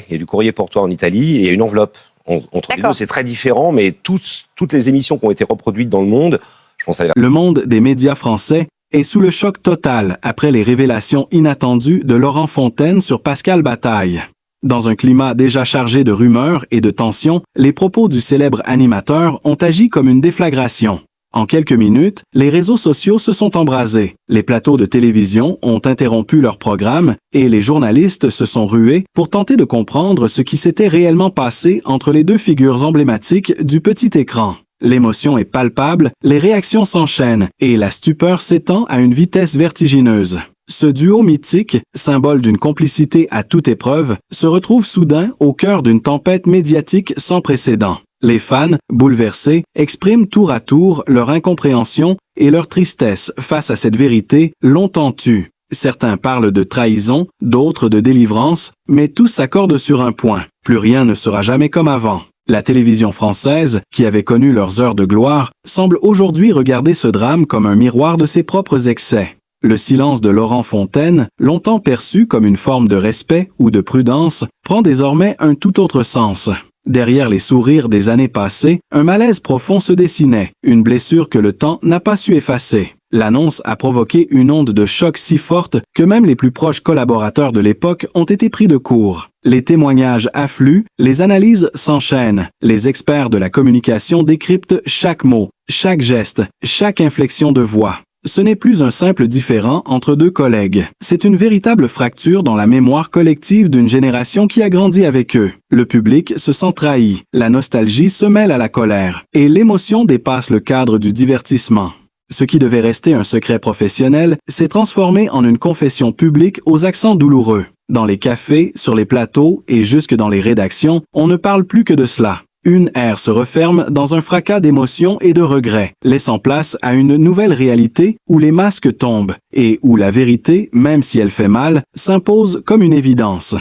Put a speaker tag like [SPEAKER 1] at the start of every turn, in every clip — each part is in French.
[SPEAKER 1] et du courrier pour toi en Italie et une enveloppe. Entre les deux, c'est très différent, mais toutes les émissions qui ont été reproduites dans le monde, je pense à
[SPEAKER 2] Le monde des médias français est sous le choc total après les révélations inattendues de Laurent Fontaine sur Pascal Bataille. Dans un climat déjà chargé de rumeurs et de tensions, les propos du célèbre animateur ont agi comme une déflagration. En quelques minutes, les réseaux sociaux se sont embrasés, les plateaux de télévision ont interrompu leur programme et les journalistes se sont rués pour tenter de comprendre ce qui s'était réellement passé entre les deux figures emblématiques du petit écran. L'émotion est palpable, les réactions s'enchaînent et la stupeur s'étend à une vitesse vertigineuse. Ce duo mythique, symbole d'une complicité à toute épreuve, se retrouve soudain au cœur d'une tempête médiatique sans précédent. Les fans, bouleversés, expriment tour à tour leur incompréhension et leur tristesse face à cette vérité longtemps tue. Certains parlent de trahison, d'autres de délivrance, mais tous s'accordent sur un point. Plus rien ne sera jamais comme avant. La télévision française, qui avait connu leurs heures de gloire, semble aujourd'hui regarder ce drame comme un miroir de ses propres excès. Le silence de Laurent Fontaine, longtemps perçu comme une forme de respect ou de prudence, prend désormais un tout autre sens. Derrière les sourires des années passées, un malaise profond se dessinait, une blessure que le temps n'a pas su effacer. L'annonce a provoqué une onde de choc si forte que même les plus proches collaborateurs de l'époque ont été pris de court. Les témoignages affluent, les analyses s'enchaînent, les experts de la communication décryptent chaque mot, chaque geste, chaque inflexion de voix. Ce n'est plus un simple différend entre deux collègues. C'est une véritable fracture dans la mémoire collective d'une génération qui a grandi avec eux. Le public se sent trahi, la nostalgie se mêle à la colère, et l'émotion dépasse le cadre du divertissement. Ce qui devait rester un secret professionnel s'est transformé en une confession publique aux accents douloureux. Dans les cafés, sur les plateaux et jusque dans les rédactions, on ne parle plus que de cela. Une ère se referme dans un fracas d'émotions et de regrets, laissant place à une nouvelle réalité où les masques tombent et où la vérité, même si elle fait mal, s'impose comme une évidence.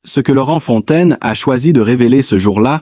[SPEAKER 2] Ce que Laurent Fontaine a choisi de révéler ce jour-là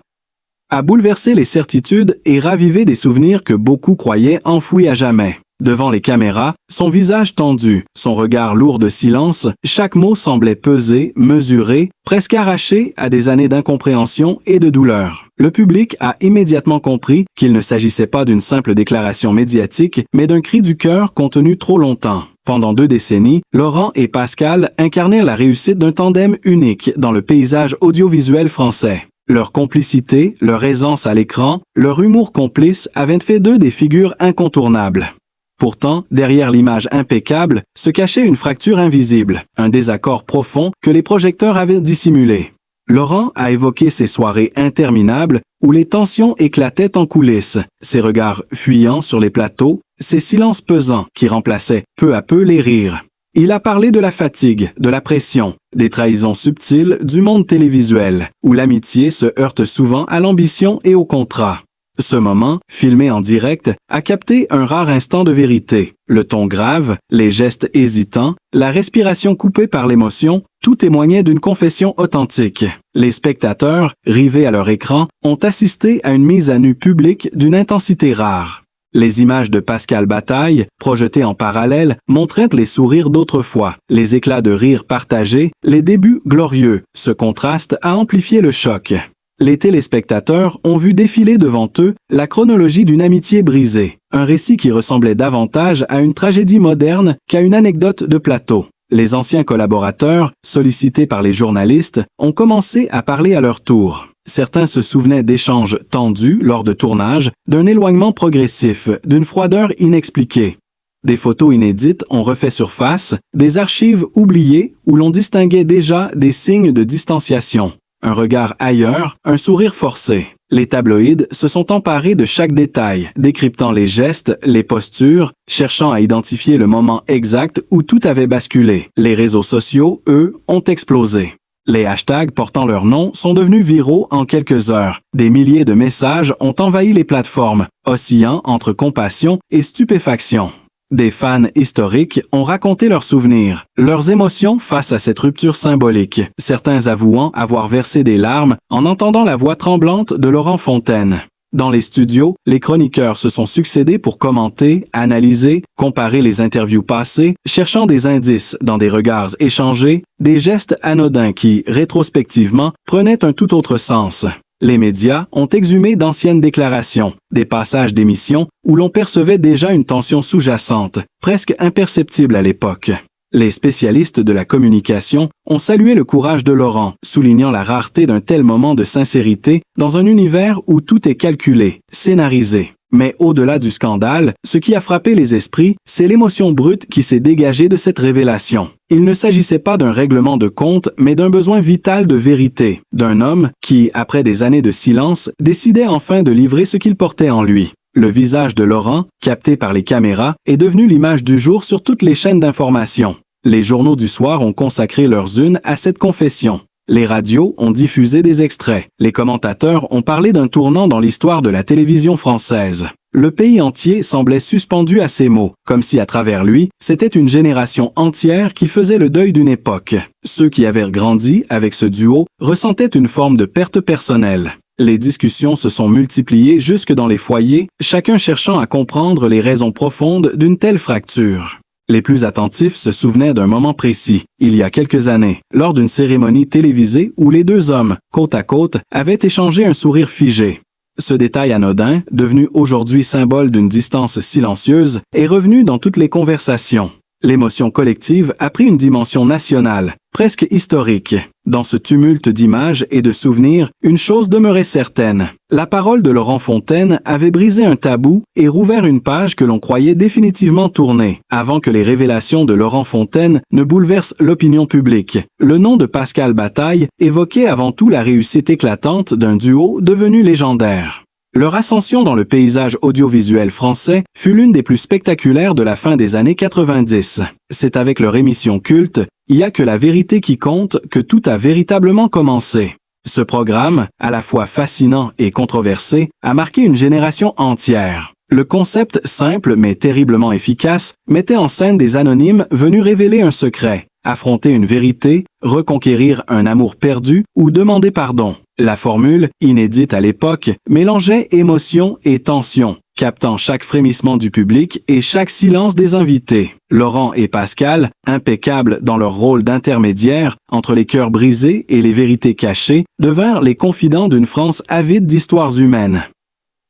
[SPEAKER 2] a bouleversé les certitudes et ravivé des souvenirs que beaucoup croyaient enfouis à jamais. Devant les caméras, son visage tendu, son regard lourd de silence, chaque mot semblait peser, mesurer, presque arraché à des années d'incompréhension et de douleur. Le public a immédiatement compris qu'il ne s'agissait pas d'une simple déclaration médiatique, mais d'un cri du cœur contenu trop longtemps. Pendant 2 décennies, Laurent et Pascal incarnèrent la réussite d'un tandem unique dans le paysage audiovisuel français. Leur complicité, leur aisance à l'écran, leur humour complice avaient fait d'eux des figures incontournables. Pourtant, derrière l'image impeccable, se cachait une fracture invisible, un désaccord profond que les projecteurs avaient dissimulé. Laurent a évoqué ces soirées interminables où les tensions éclataient en coulisses, ses regards fuyants sur les plateaux, ces silences pesants qui remplaçaient peu à peu les rires. Il a parlé de la fatigue, de la pression, des trahisons subtiles du monde télévisuel, où l'amitié se heurte souvent à l'ambition et au contrat. Ce moment, filmé en direct, a capté un rare instant de vérité. Le ton grave, les gestes hésitants, la respiration coupée par l'émotion, tout témoignait d'une confession authentique. Les spectateurs, rivés à leur écran, ont assisté à une mise à nu publique d'une intensité rare. Les images de Pascal Bataille, projetées en parallèle, montraient les sourires d'autrefois, les éclats de rire partagés, les débuts glorieux. Ce contraste a amplifié le choc. Les téléspectateurs ont vu défiler devant eux la chronologie d'une amitié brisée, un récit qui ressemblait davantage à une tragédie moderne qu'à une anecdote de plateau. Les anciens collaborateurs, sollicités par les journalistes, ont commencé à parler à leur tour. Certains se souvenaient d'échanges tendus lors de tournages, d'un éloignement progressif, d'une froideur inexpliquée. Des photos inédites ont refait surface, des archives oubliées où l'on distinguait déjà des signes de distanciation. Un regard ailleurs, un sourire forcé. Les tabloïds se sont emparés de chaque détail, décryptant les gestes, les postures, cherchant à identifier le moment exact où tout avait basculé. Les réseaux sociaux, eux, ont explosé. Les hashtags portant leur nom sont devenus viraux en quelques heures. Des milliers de messages ont envahi les plateformes, oscillant entre compassion et stupéfaction. Des fans historiques ont raconté leurs souvenirs, leurs émotions face à cette rupture symbolique, certains avouant avoir versé des larmes en entendant la voix tremblante de Laurent Fontaine. Dans les studios, les chroniqueurs se sont succédés pour commenter, analyser, comparer les interviews passées, cherchant des indices dans des regards échangés, des gestes anodins qui, rétrospectivement, prenaient un tout autre sens. Les médias ont exhumé d'anciennes déclarations, des passages d'émissions où l'on percevait déjà une tension sous-jacente, presque imperceptible à l'époque. Les spécialistes de la communication ont salué le courage de Laurent, soulignant la rareté d'un tel moment de sincérité dans un univers où tout est calculé, scénarisé. Mais au-delà du scandale, ce qui a frappé les esprits, c'est l'émotion brute qui s'est dégagée de cette révélation. Il ne s'agissait pas d'un règlement de compte, mais d'un besoin vital de vérité, d'un homme qui, après des années de silence, décidait enfin de livrer ce qu'il portait en lui. Le visage de Laurent, capté par les caméras, est devenu l'image du jour sur toutes les chaînes d'information. Les journaux du soir ont consacré leurs unes à cette confession. Les radios ont diffusé des extraits. Les commentateurs ont parlé d'un tournant dans l'histoire de la télévision française. Le pays entier semblait suspendu à ces mots, comme si à travers lui, c'était une génération entière qui faisait le deuil d'une époque. Ceux qui avaient grandi avec ce duo ressentaient une forme de perte personnelle. Les discussions se sont multipliées jusque dans les foyers, chacun cherchant à comprendre les raisons profondes d'une telle fracture. Les plus attentifs se souvenaient d'un moment précis, il y a quelques années, lors d'une cérémonie télévisée où les deux hommes, côte à côte, avaient échangé un sourire figé. Ce détail anodin, devenu aujourd'hui symbole d'une distance silencieuse, est revenu dans toutes les conversations. L'émotion collective a pris une dimension nationale, presque historique. Dans ce tumulte d'images et de souvenirs, une chose demeurait certaine. La parole de Laurent Fontaine avait brisé un tabou et rouvert une page que l'on croyait définitivement tournée, avant que les révélations de Laurent Fontaine ne bouleversent l'opinion publique. Le nom de Pascal Bataille évoquait avant tout la réussite éclatante d'un duo devenu légendaire. Leur ascension dans le paysage audiovisuel français fut l'une des plus spectaculaires de la fin des années 90. C'est avec leur émission culte « Il y a que la vérité qui compte » que tout a véritablement commencé. Ce programme, à la fois fascinant et controversé, a marqué une génération entière. Le concept simple mais terriblement efficace mettait en scène des anonymes venus révéler un secret, affronter une vérité, reconquérir un amour perdu ou demander pardon. La formule, inédite à l'époque, mélangeait émotion et tension, captant chaque frémissement du public et chaque silence des invités. Laurent et Pascal, impeccables dans leur rôle d'intermédiaire entre les cœurs brisés et les vérités cachées, devinrent les confidents d'une France avide d'histoires humaines.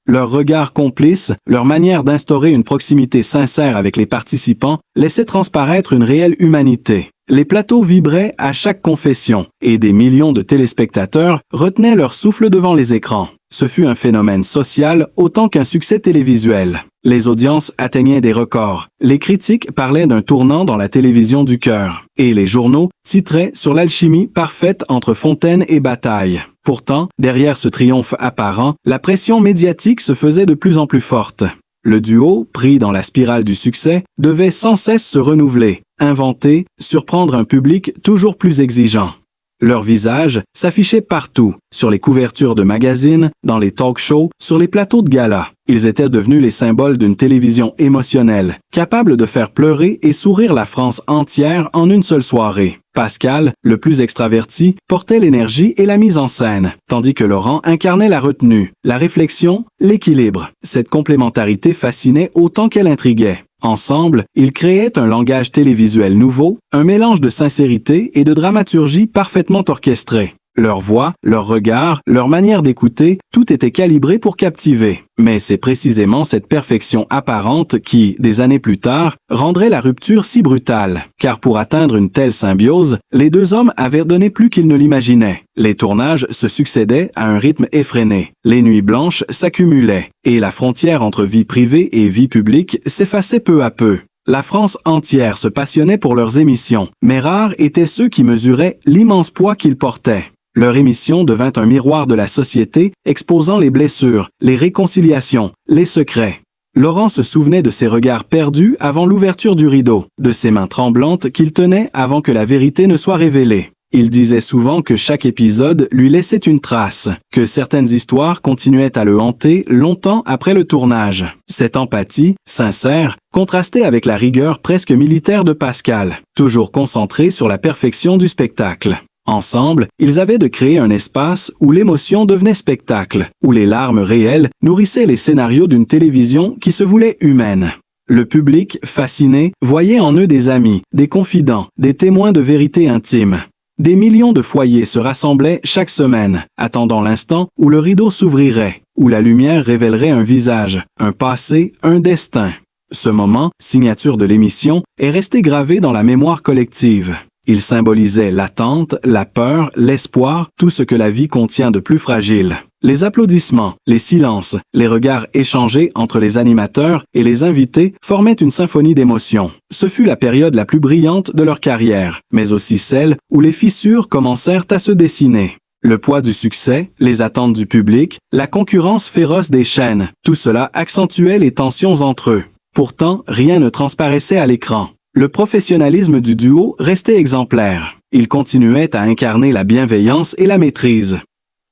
[SPEAKER 2] Leur regard complice, leur manière d'instaurer une proximité sincère avec les participants laissaient transparaître une réelle humanité. Les plateaux vibraient à chaque confession, et des millions de téléspectateurs retenaient leur souffle devant les écrans. Ce fut un phénomène social autant qu'un succès télévisuel. Les audiences atteignaient des records. Les critiques parlaient d'un tournant dans la télévision du cœur. Et les journaux titraient sur l'alchimie parfaite entre Fontaine et Bataille. Pourtant, derrière ce triomphe apparent, la pression médiatique se faisait de plus en plus forte. Le duo, pris dans la spirale du succès, devait sans cesse se renouveler, inventer, surprendre un public toujours plus exigeant. Leurs visages s'affichaient partout, sur les couvertures de magazines, dans les talk-shows, sur les plateaux de gala. Ils étaient devenus les symboles d'une télévision émotionnelle, capable de faire pleurer et sourire la France entière en une seule soirée. Pascal, le plus extraverti, portait l'énergie et la mise en scène, tandis que Laurent incarnait la retenue, la réflexion, l'équilibre. Cette complémentarité fascinait autant qu'elle intriguait. Ensemble, ils créaient un langage télévisuel nouveau, un mélange de sincérité et de dramaturgie parfaitement orchestré. Leur voix, leur regard, leur manière d'écouter, tout était calibré pour captiver. Mais c'est précisément cette perfection apparente qui, des années plus tard, rendrait la rupture si brutale. Car pour atteindre une telle symbiose, les deux hommes avaient donné plus qu'ils ne l'imaginaient. Les tournages se succédaient à un rythme effréné. Les nuits blanches s'accumulaient. Et la frontière entre vie privée et vie publique s'effaçait peu à peu. La France entière se passionnait pour leurs émissions, mais rares étaient ceux qui mesuraient l'immense poids qu'ils portaient. Leur émission devint un miroir de la société, exposant les blessures, les réconciliations, les secrets. Laurent se souvenait de ses regards perdus avant l'ouverture du rideau, de ses mains tremblantes qu'il tenait avant que la vérité ne soit révélée. Il disait souvent que chaque épisode lui laissait une trace, que certaines histoires continuaient à le hanter longtemps après le tournage. Cette empathie, sincère, contrastait avec la rigueur presque militaire de Pascal, toujours concentré sur la perfection du spectacle. Ensemble, ils avaient de créer un espace où l'émotion devenait spectacle, où les larmes réelles nourrissaient les scénarios d'une télévision qui se voulait humaine. Le public, fasciné, voyait en eux des amis, des confidents, des témoins de vérité intime. Des millions de foyers se rassemblaient chaque semaine, attendant l'instant où le rideau s'ouvrirait, où la lumière révélerait un visage, un passé, un destin. Ce moment, signature de l'émission, est resté gravé dans la mémoire collective. Il symbolisait l'attente, la peur, l'espoir, tout ce que la vie contient de plus fragile. Les applaudissements, les silences, les regards échangés entre les animateurs et les invités formaient une symphonie d'émotions. Ce fut la période la plus brillante de leur carrière, mais aussi celle où les fissures commencèrent à se dessiner. Le poids du succès, les attentes du public, la concurrence féroce des chaînes, tout cela accentuait les tensions entre eux. Pourtant, rien ne transparaissait à l'écran. Le professionnalisme du duo restait exemplaire. Ils continuaient à incarner la bienveillance et la maîtrise.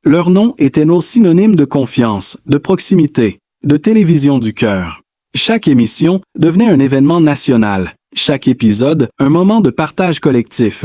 [SPEAKER 2] Leurs noms étaient nos synonymes de confiance, de proximité, de télévision du cœur. Chaque émission devenait un événement national, chaque épisode un moment de partage collectif.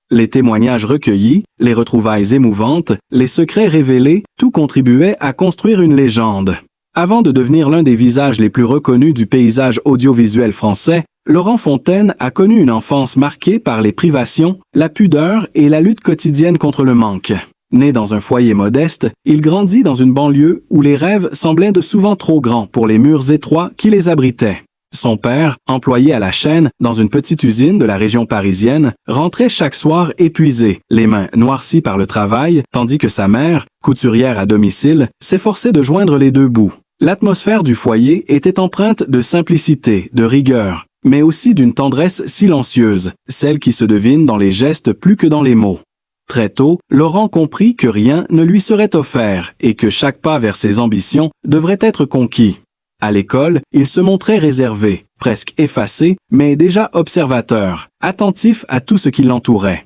[SPEAKER 2] Les témoignages recueillis, les retrouvailles émouvantes, les secrets révélés, tout contribuait à construire une légende. Avant de devenir l'un des visages les plus reconnus du paysage audiovisuel français, Laurent Fontaine a connu une enfance marquée par les privations, la pudeur et la lutte quotidienne contre le manque. Né dans un foyer modeste, il grandit dans une banlieue où les rêves semblaient de souvent trop grands pour les murs étroits qui les abritaient. Son père, employé à la chaîne dans une petite usine de la région parisienne, rentrait chaque soir épuisé, les mains noircies par le travail, tandis que sa mère, couturière à domicile, s'efforçait de joindre les deux bouts. L'atmosphère du foyer était empreinte de simplicité, de rigueur, mais aussi d'une tendresse silencieuse, celle qui se devine dans les gestes plus que dans les mots. Très tôt, Laurent comprit que rien ne lui serait offert et que chaque pas vers ses ambitions devrait être conquis. À l'école, il se montrait réservé, presque effacé, mais déjà observateur, attentif à tout ce qui l'entourait.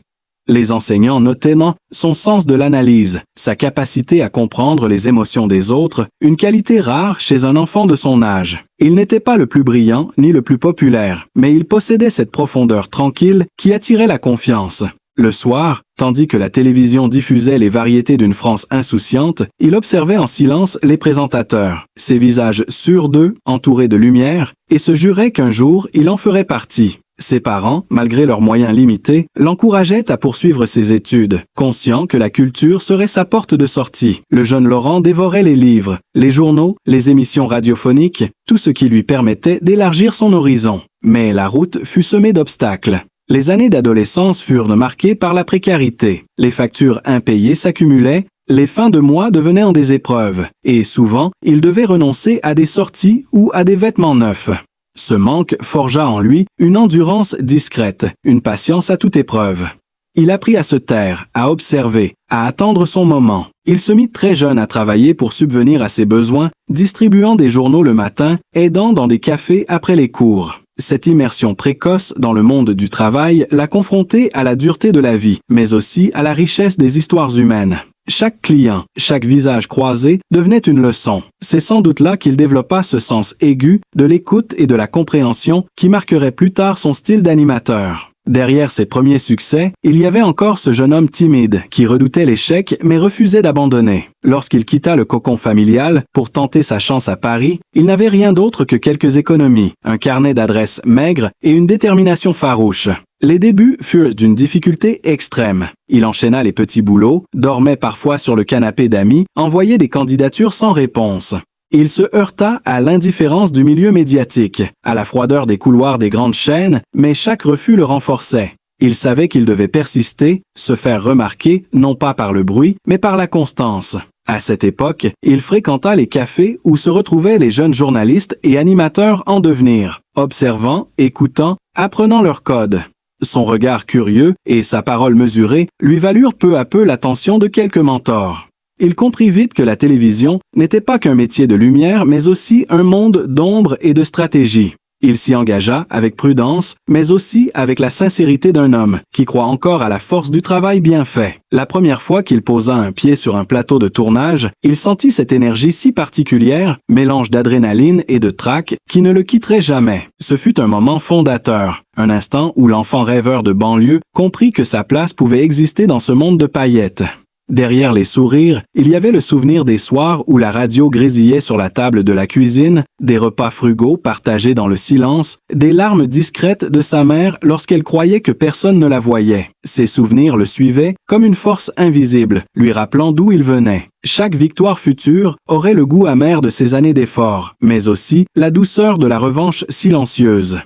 [SPEAKER 2] Les enseignants notaient son sens de l'analyse, sa capacité à comprendre les émotions des autres, une qualité rare chez un enfant de son âge. Il n'était pas le plus brillant ni le plus populaire, mais il possédait cette profondeur tranquille qui attirait la confiance. Le soir, tandis que la télévision diffusait les variétés d'une France insouciante, il observait en silence les présentateurs, ses visages sûrs d'eux, entourés de lumière, et se jurait qu'un jour il en ferait partie. Ses parents, malgré leurs moyens limités, l'encourageaient à poursuivre ses études, conscient que la culture serait sa porte de sortie. Le jeune Laurent dévorait les livres, les journaux, les émissions radiophoniques, tout ce qui lui permettait d'élargir son horizon. Mais la route fut semée d'obstacles. Les années d'adolescence furent marquées par la précarité. Les factures impayées s'accumulaient, les fins de mois devenaient en des épreuves, et souvent, il devait renoncer à des sorties ou à des vêtements neufs. Ce manque forgea en lui une endurance discrète, une patience à toute épreuve. Il apprit à se taire, à observer, à attendre son moment. Il se mit très jeune à travailler pour subvenir à ses besoins, distribuant des journaux le matin, aidant dans des cafés après les cours. Cette immersion précoce dans le monde du travail l'a confronté à la dureté de la vie, mais aussi à la richesse des histoires humaines. Chaque client, chaque visage croisé devenait une leçon. C'est sans doute là qu'il développa ce sens aigu de l'écoute et de la compréhension qui marquerait plus tard son style d'animateur. Derrière ses premiers succès, il y avait encore ce jeune homme timide qui redoutait l'échec mais refusait d'abandonner. Lorsqu'il quitta le cocon familial pour tenter sa chance à Paris, il n'avait rien d'autre que quelques économies, un carnet d'adresses maigre et une détermination farouche. Les débuts furent d'une difficulté extrême. Il enchaîna les petits boulots, dormait parfois sur le canapé d'amis, envoyait des candidatures sans réponse. Il se heurta à l'indifférence du milieu médiatique, à la froideur des couloirs des grandes chaînes, mais chaque refus le renforçait. Il savait qu'il devait persister, se faire remarquer, non pas par le bruit, mais par la constance. À cette époque, il fréquenta les cafés où se retrouvaient les jeunes journalistes et animateurs en devenir, observant, écoutant, apprenant leurs codes. Son regard curieux et sa parole mesurée lui valurent peu à peu l'attention de quelques mentors. Il comprit vite que la télévision n'était pas qu'un métier de lumière, mais aussi un monde d'ombre et de stratégie. Il s'y engagea avec prudence, mais aussi avec la sincérité d'un homme qui croit encore à la force du travail bien fait. La première fois qu'il posa un pied sur un plateau de tournage, il sentit cette énergie si particulière, mélange d'adrénaline et de trac, qui ne le quitterait jamais. Ce fut un moment fondateur, un instant où l'enfant rêveur de banlieue comprit que sa place pouvait exister dans ce monde de paillettes. Derrière les sourires, il y avait le souvenir des soirs où la radio grésillait sur la table de la cuisine, des repas frugaux partagés dans le silence, des larmes discrètes de sa mère lorsqu'elle croyait que personne ne la voyait. Ces souvenirs le suivaient comme une force invisible, lui rappelant d'où il venait. Chaque victoire future aurait le goût amer de ses années d'efforts, mais aussi la douceur de la revanche silencieuse.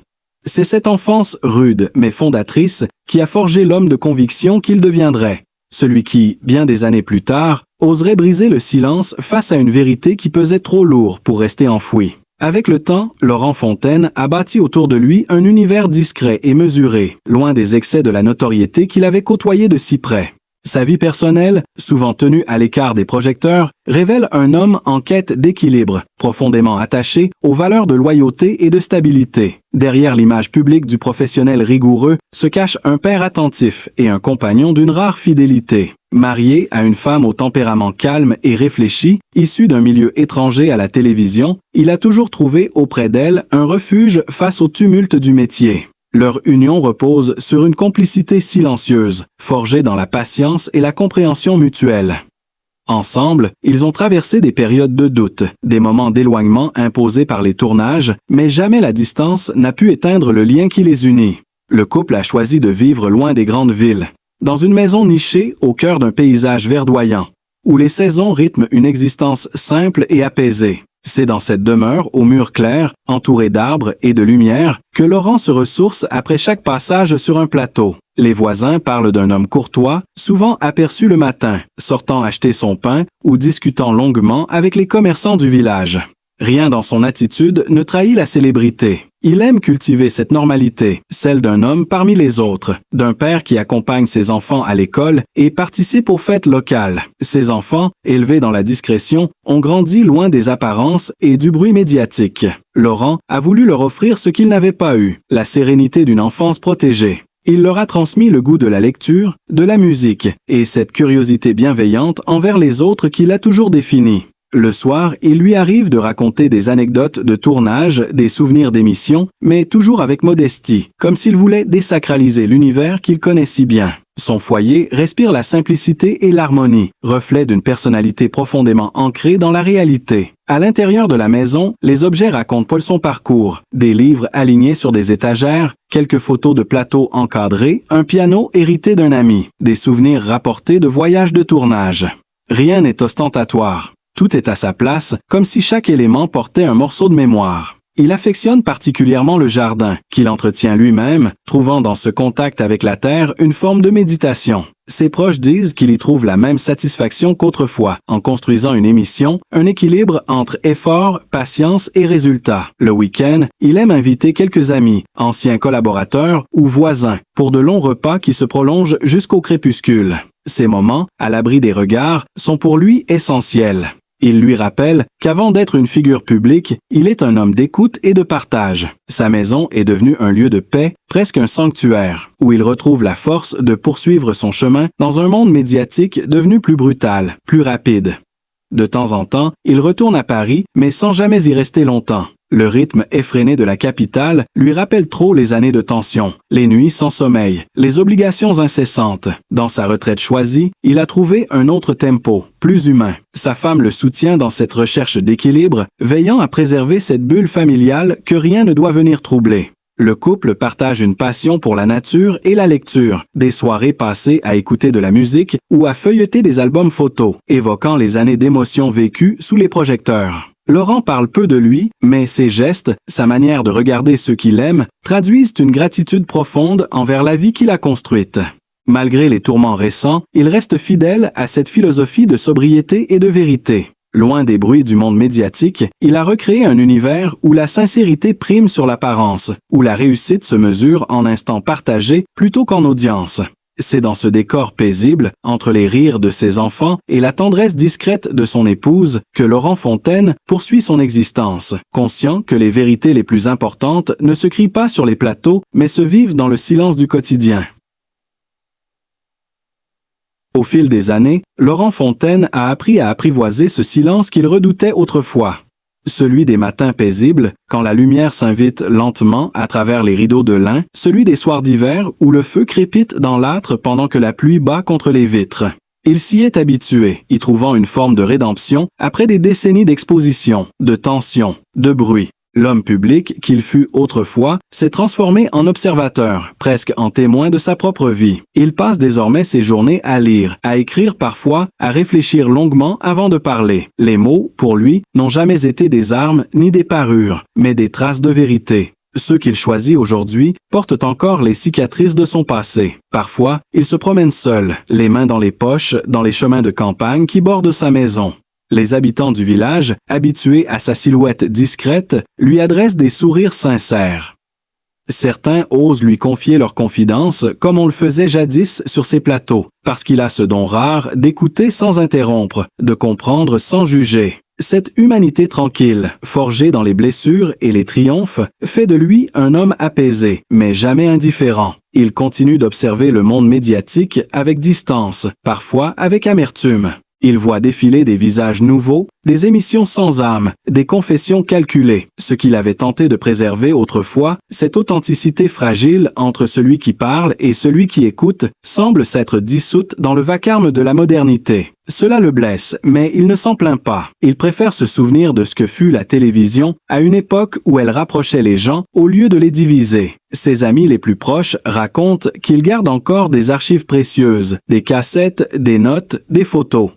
[SPEAKER 2] C'est cette enfance rude mais fondatrice qui a forgé l'homme de conviction qu'il deviendrait. Celui qui, bien des années plus tard, oserait briser le silence face à une vérité qui pesait trop lourd pour rester enfouie. Avec le temps, Laurent Fontaine a bâti autour de lui un univers discret et mesuré, loin des excès de la notoriété qu'il avait côtoyé de si près. Sa vie personnelle, souvent tenue à l'écart des projecteurs, révèle un homme en quête d'équilibre, profondément attaché aux valeurs de loyauté et de stabilité. Derrière l'image publique du professionnel rigoureux se cache un père attentif et un compagnon d'une rare fidélité. Marié à une femme au tempérament calme et réfléchi, issue d'un milieu étranger à la télévision, il a toujours trouvé auprès d'elle un refuge face au tumulte du métier. Leur union repose sur une complicité silencieuse, forgée dans la patience et la compréhension mutuelle. Ensemble, ils ont traversé des périodes de doute, des moments d'éloignement imposés par les tournages, mais jamais la distance n'a pu éteindre le lien qui les unit. Le couple a choisi de vivre loin des grandes villes, dans une maison nichée au cœur d'un paysage verdoyant, où les saisons rythment une existence simple et apaisée. C'est dans cette demeure aux murs clairs, entourée d'arbres et de lumière, que Laurent se ressource après chaque passage sur un plateau. Les voisins parlent d'un homme courtois, souvent aperçu le matin, sortant acheter son pain ou discutant longuement avec les commerçants du village. Rien dans son attitude ne trahit la célébrité. Il aime cultiver cette normalité, celle d'un homme parmi les autres, d'un père qui accompagne ses enfants à l'école et participe aux fêtes locales. Ses enfants, élevés dans la discrétion, ont grandi loin des apparences et du bruit médiatique. Laurent a voulu leur offrir ce qu'ils n'avaient pas eu, la sérénité d'une enfance protégée. Il leur a transmis le goût de la lecture, de la musique, et cette curiosité bienveillante envers les autres qui l'a toujours défini. Le soir, il lui arrive de raconter des anecdotes de tournage, des souvenirs d'émissions, mais toujours avec modestie, comme s'il voulait désacraliser l'univers qu'il connaît si bien. Son foyer respire la simplicité et l'harmonie, reflet d'une personnalité profondément ancrée dans la réalité. À l'intérieur de la maison, les objets racontent son parcours. Des livres alignés sur des étagères, quelques photos de plateaux encadrés, un piano hérité d'un ami, des souvenirs rapportés de voyages de tournage. Rien n'est ostentatoire. Tout est à sa place, comme si chaque élément portait un morceau de mémoire. Il affectionne particulièrement le jardin, qu'il entretient lui-même, trouvant dans ce contact avec la terre une forme de méditation. Ses proches disent qu'il y trouve la même satisfaction qu'autrefois, en construisant une émission, un équilibre entre effort, patience et résultat. Le week-end, il aime inviter quelques amis, anciens collaborateurs ou voisins, pour de longs repas qui se prolongent jusqu'au crépuscule. Ces moments, à l'abri des regards, sont pour lui essentiels. Il lui rappelle qu'avant d'être une figure publique, il est un homme d'écoute et de partage. Sa maison est devenue un lieu de paix, presque un sanctuaire, où il retrouve la force de poursuivre son chemin dans un monde médiatique devenu plus brutal, plus rapide. De temps en temps, il retourne à Paris, mais sans jamais y rester longtemps. Le rythme effréné de la capitale lui rappelle trop les années de tension, les nuits sans sommeil, les obligations incessantes. Dans sa retraite choisie, il a trouvé un autre tempo, plus humain. Sa femme le soutient dans cette recherche d'équilibre, veillant à préserver cette bulle familiale que rien ne doit venir troubler. Le couple partage une passion pour la nature et la lecture, des soirées passées à écouter de la musique ou à feuilleter des albums photos, évoquant les années d'émotions vécues sous les projecteurs. Laurent parle peu de lui, mais ses gestes, sa manière de regarder ceux qu'il aime, traduisent une gratitude profonde envers la vie qu'il a construite. Malgré les tourments récents, il reste fidèle à cette philosophie de sobriété et de vérité. Loin des bruits du monde médiatique, il a recréé un univers où la sincérité prime sur l'apparence, où la réussite se mesure en instants partagés plutôt qu'en audience. C'est dans ce décor paisible, entre les rires de ses enfants et la tendresse discrète de son épouse, que Laurent Fontaine poursuit son existence, conscient que les vérités les plus importantes ne se crient pas sur les plateaux, mais se vivent dans le silence du quotidien. Au fil des années, Laurent Fontaine a appris à apprivoiser ce silence qu'il redoutait autrefois. Celui des matins paisibles, quand la lumière s'invite lentement à travers les rideaux de lin, celui des soirs d'hiver où le feu crépite dans l'âtre pendant que la pluie bat contre les vitres. Il s'y est habitué, y trouvant une forme de rédemption après des décennies d'exposition, de tension, de bruit. L'homme public, qu'il fut autrefois, s'est transformé en observateur, presque en témoin de sa propre vie. Il passe désormais ses journées à lire, à écrire parfois, à réfléchir longuement avant de parler. Les mots, pour lui, n'ont jamais été des armes ni des parures, mais des traces de vérité. Ceux qu'il choisit aujourd'hui portent encore les cicatrices de son passé. Parfois, il se promène seul, les mains dans les poches, dans les chemins de campagne qui bordent sa maison. Les habitants du village, habitués à sa silhouette discrète, lui adressent des sourires sincères. Certains osent lui confier leurs confidences comme on le faisait jadis sur ses plateaux, parce qu'il a ce don rare d'écouter sans interrompre, de comprendre sans juger. Cette humanité tranquille, forgée dans les blessures et les triomphes, fait de lui un homme apaisé, mais jamais indifférent. Il continue d'observer le monde médiatique avec distance, parfois avec amertume. Il voit défiler des visages nouveaux, des émissions sans âme, des confessions calculées. Ce qu'il avait tenté de préserver autrefois, cette authenticité fragile entre celui qui parle et celui qui écoute, semble s'être dissoute dans le vacarme de la modernité. Cela le blesse, mais il ne s'en plaint pas. Il préfère se souvenir de ce que fut la télévision à une époque où elle rapprochait les gens au lieu de les diviser. Ses amis les plus proches racontent qu'il garde encore des archives précieuses, des cassettes, des notes, des photos.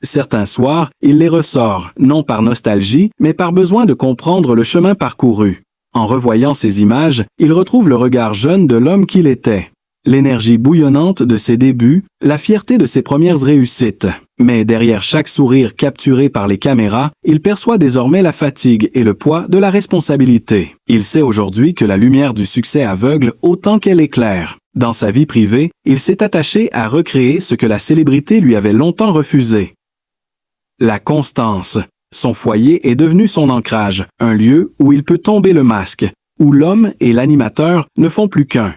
[SPEAKER 2] Certains soirs, il les ressort, non par nostalgie, mais par besoin de comprendre le chemin parcouru. En revoyant ces images, il retrouve le regard jeune de l'homme qu'il était. L'énergie bouillonnante de ses débuts, la fierté de ses premières réussites. Mais derrière chaque sourire capturé par les caméras, il perçoit désormais la fatigue et le poids de la responsabilité. Il sait aujourd'hui que la lumière du succès aveugle autant qu'elle éclaire. Dans sa vie privée, il s'est attaché à recréer ce que la célébrité lui avait longtemps refusé. La constance. Son foyer est devenu son ancrage, un lieu où il peut tomber le masque, où l'homme et l'animateur ne font plus qu'un.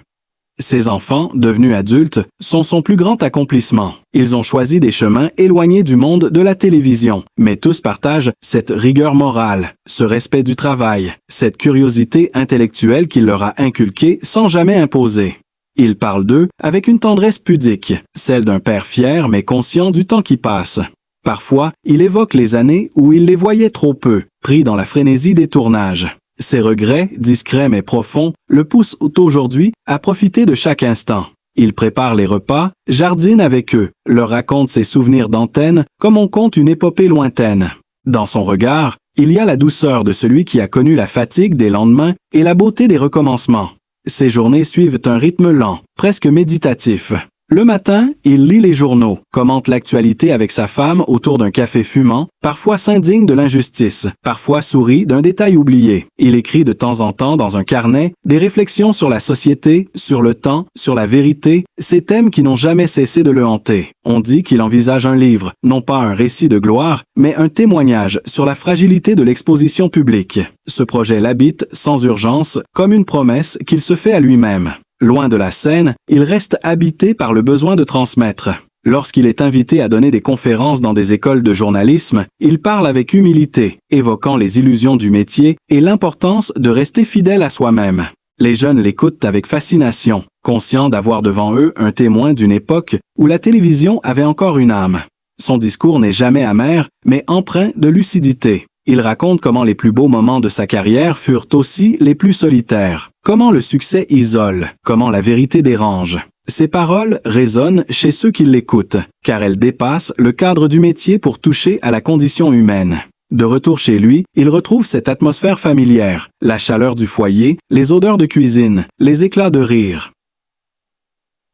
[SPEAKER 2] Ses enfants, devenus adultes, sont son plus grand accomplissement. Ils ont choisi des chemins éloignés du monde de la télévision, mais tous partagent cette rigueur morale, ce respect du travail, cette curiosité intellectuelle qu'il leur a inculquée sans jamais imposer. Ils parlent d'eux avec une tendresse pudique, celle d'un père fier mais conscient du temps qui passe. Parfois, il évoque les années où il les voyait trop peu, pris dans la frénésie des tournages. Ses regrets, discrets mais profonds, le poussent aujourd'hui à profiter de chaque instant. Il prépare les repas, jardine avec eux, leur raconte ses souvenirs d'antenne comme on conte une épopée lointaine. Dans son regard, il y a la douceur de celui qui a connu la fatigue des lendemains et la beauté des recommencements. Ses journées suivent un rythme lent, presque méditatif. Le matin, il lit les journaux, commente l'actualité avec sa femme autour d'un café fumant, parfois s'indigne de l'injustice, parfois sourit d'un détail oublié. Il écrit de temps en temps dans un carnet des réflexions sur la société, sur le temps, sur la vérité, ces thèmes qui n'ont jamais cessé de le hanter. On dit qu'il envisage un livre, non pas un récit de gloire, mais un témoignage sur la fragilité de l'exposition publique. Ce projet l'habite, sans urgence, comme une promesse qu'il se fait à lui-même. Loin de la scène, il reste habité par le besoin de transmettre. Lorsqu'il est invité à donner des conférences dans des écoles de journalisme, il parle avec humilité, évoquant les illusions du métier et l'importance de rester fidèle à soi-même. Les jeunes l'écoutent avec fascination, conscients d'avoir devant eux un témoin d'une époque où la télévision avait encore une âme. Son discours n'est jamais amer, mais empreint de lucidité. Il raconte comment les plus beaux moments de sa carrière furent aussi les plus solitaires, comment le succès isole, comment la vérité dérange. Ses paroles résonnent chez ceux qui l'écoutent, car elles dépassent le cadre du métier pour toucher à la condition humaine. De retour chez lui, il retrouve cette atmosphère familière, la chaleur du foyer, les odeurs de cuisine, les éclats de rire.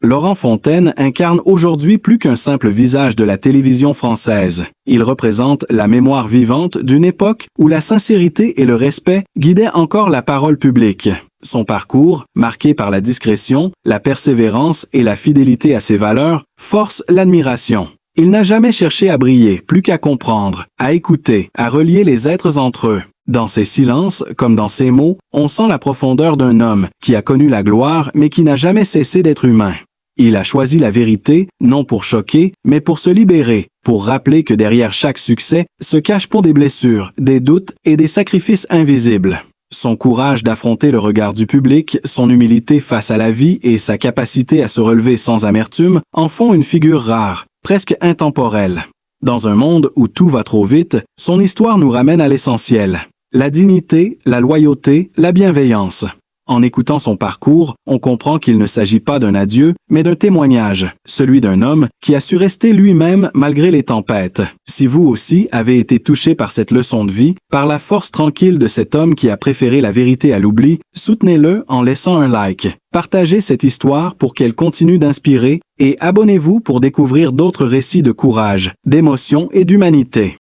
[SPEAKER 2] Laurent Fontaine incarne aujourd'hui plus qu'un simple visage de la télévision française. Il représente la mémoire vivante d'une époque où la sincérité et le respect guidaient encore la parole publique. Son parcours, marqué par la discrétion, la persévérance et la fidélité à ses valeurs, force l'admiration. Il n'a jamais cherché à briller, plus qu'à comprendre, à écouter, à relier les êtres entre eux. Dans ses silences, comme dans ses mots, on sent la profondeur d'un homme qui a connu la gloire mais qui n'a jamais cessé d'être humain. Il a choisi la vérité, non pour choquer, mais pour se libérer, pour rappeler que derrière chaque succès se cachent pour des blessures, des doutes et des sacrifices invisibles. Son courage d'affronter le regard du public, son humilité face à la vie et sa capacité à se relever sans amertume en font une figure rare, presque intemporelle. Dans un monde où tout va trop vite, son histoire nous ramène à l'essentiel. La dignité, la loyauté, la bienveillance. En écoutant son parcours, on comprend qu'il ne s'agit pas d'un adieu, mais d'un témoignage, celui d'un homme qui a su rester lui-même malgré les tempêtes. Si vous aussi avez été touché par cette leçon de vie, par la force tranquille de cet homme qui a préféré la vérité à l'oubli, soutenez-le en laissant un like. Partagez cette histoire pour qu'elle continue d'inspirer et abonnez-vous pour découvrir d'autres récits de courage, d'émotion et d'humanité.